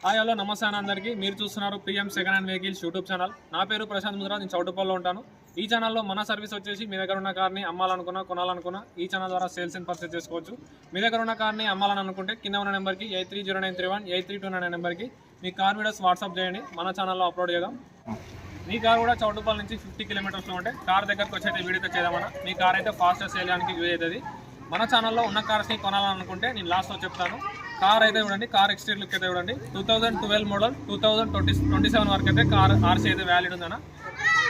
Hi hello నమస్తే అందరికీ. మీరు చూస్తున్నారు ప్రియం second hand vehicles YouTube channel. నా పేరు ప్రశాంత్ ముద్రా, నేను చౌటుపల్లిలో ఉంటాను. ఈ ఛానల్లో మన సర్వీస్ వచ్చేసి మీ దగ్గర ఉన్న కార్ని అమ్మాలనుకున్నా కొనాలనుకున్నా ఈ ఛానల్ ద్వారా సేల్స్ అండ్ పర్చేస్ చేసుకోవచ్చు. మీ దగ్గర ఉన్న కార్ని అమ్మాలని అనుకుంటే కింద ఉన్న నెంబర్కి 830931 8329 నెంబర్కి మీ కార్ వీడియోస్ వాట్సాప్ చేయండి, మన ఛానల్లో అప్లోడ్ చేద్దాం. మీ కార్ కూడా చౌటుపల్లి నుంచి 50 కిలోమీటర్స్లో ఉంటే కార్ దగ్గరకు వచ్చి అయితే వీడియోతో చేద్దామన్నా. మీ కార్ అయితే ఫాస్ట్గా సేల్ చేయడానికి యూజ్ అవుతుంది. మన ఛానల్లో ఉన్న కార్స్ని కొనాలనుకుంటే నేను లాస్ట్లో చెప్తాను. కార్ అయితే చూడండి, కార్ ఎక్స్టీరియర్ లుక్ అయితే చూడండి. 2012 మోడల్ 2027 వరకు అయితే కార్ ఆర్సీ అయితే వ్యాలిడ్ ఉందన్న.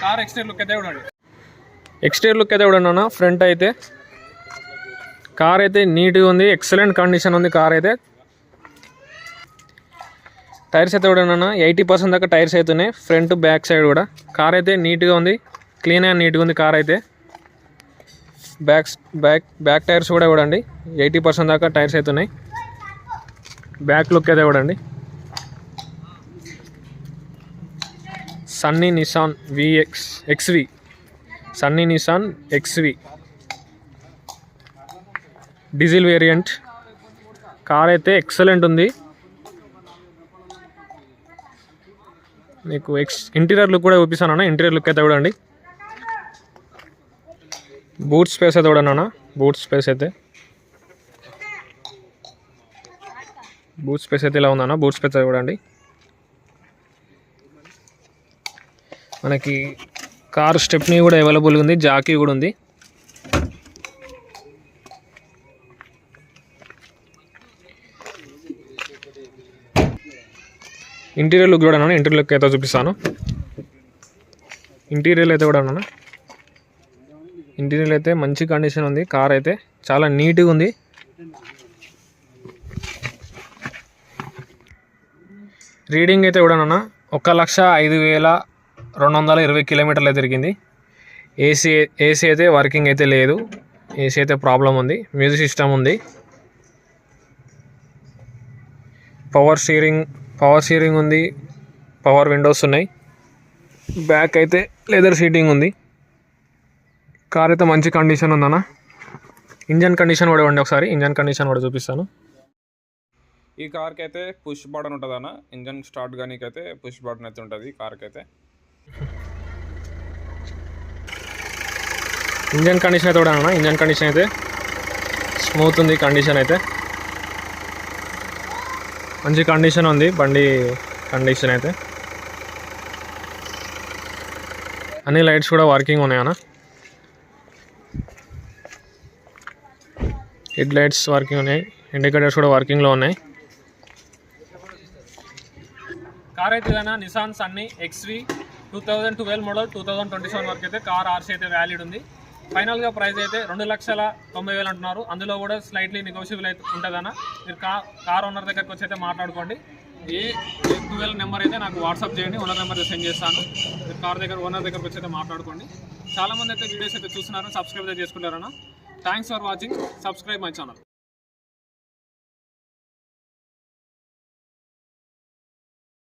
కార్ ఎక్స్టీరియర్ లుక్ అయితే చూడండి. ఎక్స్టీరియర్ లుక్ అయితే చూడండి అన్న. ఫ్రంట్ అయితే కార్ అయితే నీట్గా ఉంది, ఎక్సలెంట్ కండిషన్ ఉంది కార్ అయితే. టైర్స్ అయితే చూడండి అన్న, 80% దాకా టైర్స్ అవుతున్నాయి, ఫ్రంట్ బ్యాక్ సైడ్ కూడా. కార్ అయితే నీట్గా ఉంది, క్లీన్ అండ్ నీట్గా ఉంది కార్ అయితే. బ్యాక్ టైర్స్ కూడా చూడండి, 80% దాకా టైర్స్ అవుతున్నాయి. బ్యాక్ లుక్ అయితే చూడండి. Sunny Nissan XV Sunny Nissan XV diesel variant. Car అయితే ఎక్సలెంట్ ఉంది. మీకు ఇంటీరియర్ లుక్ కూడా చూపిస్తాను అన్న. ఇంటీరియర్ లుక్ అయితే చూడండి. బూట్ స్పేస్ అయితే చూడండి అన్న. బూట్ స్పేస్ అయితే ఇలా ఉందన్న. బూట్ స్పేస్ అయితే చూడండి. మనకి కార్ స్టెప్నీ కూడా అవైలబుల్గా ఉంది, జాకీ కూడా ఉంది. ఇంటీరియర్ లుక్ చూడండి. ఇంటీరియర్ లుక్ అయితే చూపిస్తాను. ఇంటీరియర్ అయితే కూడా అన్న. ఇంటీరియర్ అయితే మంచి కండిషన్ ఉంది. కార్ అయితే చాలా నీట్గా ఉంది. రీడింగ్ అయితే కూడా అన్న 1,05,220 కిలోమీటర్లు తిరిగింది. ఏసీ అయితే వర్కింగ్ అయితే లేదు. ఏసీ అయితే ప్రాబ్లం ఉంది. మ్యూజిక్ సిస్టమ్ ఉంది. పవర్ స్టీరింగ్ ఉంది. పవర్ విండోస్ ఉన్నాయి. బ్యాక్ అయితే లెదర్ సీటింగ్ ఉంది. కార్ అయితే మంచి కండిషన్ ఉందన్న. ఇంజన్ కండిషన్ కూడా ఇవ్వండి ఒకసారి. ఇంజన్ కండిషన్ కూడా చూపిస్తాను. ఈ కార్కి అయితే పుష్ బటన్ ఉంటుంది అన్న. ఇంజన్ స్టార్ట్ కానీ అయితే పుష్ బటన్ అయితే ఉంటుంది కార్కి అయితే. ఇంజన్ కండిషన్ అయితే కూడా అన్న. ఇంజన్ కండిషన్ అయితే స్మూత్ ఉంది. కండిషన్ అయితే మంచి కండిషన్ ఉంది. బండి కండిషన్ అయితే అన్ని లైట్స్ కూడా వర్కింగ్ ఉన్నాయి అన్న. హెడ్ లైట్స్ వర్కింగ్ ఉన్నాయి. ఇండికేటర్స్ కూడా వర్కింగ్లో ఉన్నాయి. కార్ అయితే ఏదైనా నిసాన్ సన్నీ ఎక్స్వి 2012 మోడల్ 2027 వరకు అయితే కార్ ఆర్సీ అయితే వ్యాలిడ్ ఉంది. ఫైనల్గా ప్రైస్ అయితే 2,90,000 అంటున్నారు. అందులో కూడా స్లైట్లీ నెగోషియబుల్ అయితే ఉంటుందన్న. మీరు కార్ ఓనర్ దగ్గరికి వచ్చి అయితే మాట్లాడుకోండి. ఏ 12 నెంబర్ అయితే నాకు వాట్సాప్ చేయండి, ఓనర్ నెంబర్ సెండ్ చేస్తాను. మీరు ఓనర్ దగ్గరకు వచ్చి అయితే మాట్లాడుకోండి. చాలామంది అయితే వీడియోస్ అయితే చూస్తున్నారు, సబ్స్క్రైబ్ అయితే చేసుకుంటారన్న. Thanks for watching. Subscribe my channel.